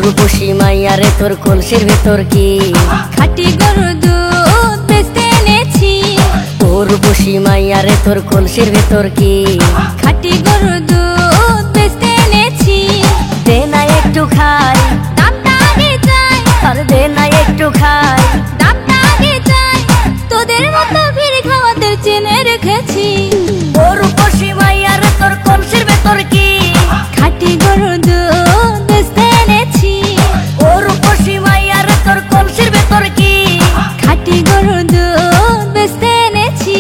রূপসী মাইয়ারে তোর কলসির ভেতর কি খাঁটি গরুর দুধ বেচতে এনেছি। ও রূপসী মাইয়ারে তোর কলসির ভেতর কি খাঁটি গরুর দুধ বেচতে এনেছি। দে না একটু খাই, দামটা আগে চাই, আর দে না একটু খাই। দামটা আগে চাই, তোদের মতো ভিড় খাওয়াতে চেনে রেখেছি। ও রূপসী মাইয়ারে তোর কলসির ভেতর কি খাঁটি গরুর দুধ বেচতে এনেছি। ও রূপসী মাইয়ারে তোর কলসির ভেতর কি খাঁটি গরুর দুধ বেচতে এনেছি।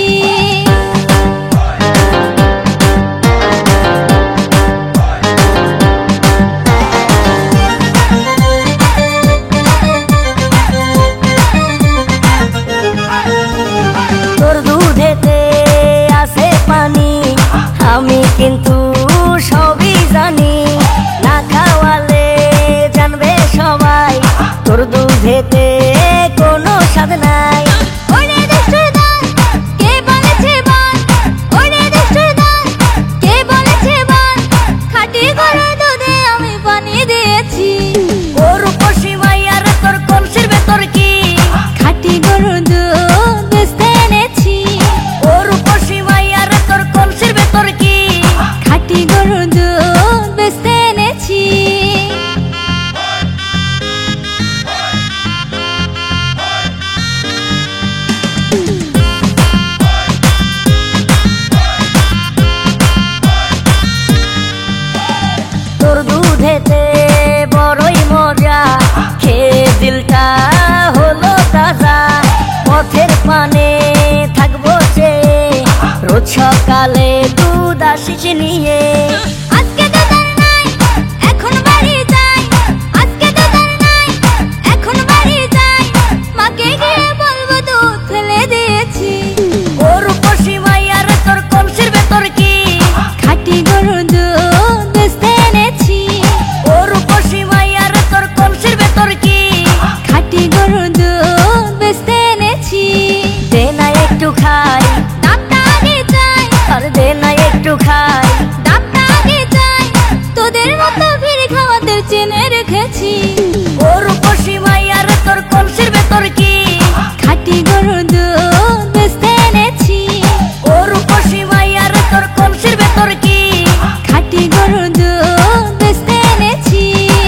তোর দুধেতে আছে পানি, আমি কিন্তু সবই জানি। না খাওয়ালে জানবে সবাই তোর দুধেতে কোনো স্বাদ নাই। ওরে দুষ্টুর দল, কে বলেছে বল? ওরে দুষ্টুর দল, কে বলেছে বল? খাঁটি গরুর দুধে আমি পানি দিয়েছি। ও রূপসী মাইয়ারে তোর কলসির ভেতর কি খাঁটি গরুর দুধ বেচতে এনেছি। ও রূপসী মাইয়ারে তোর কলসির ভেতর কি খাঁটি গরুর দুধ বেচতে এনেছি। তোর দুধেতে বড়ই মজা, খেয়ে দিলটা হলো তাজা। পথের পানে থাকবো চেয়ে, রোজ সকালে দুধ আসিস নিয়ে।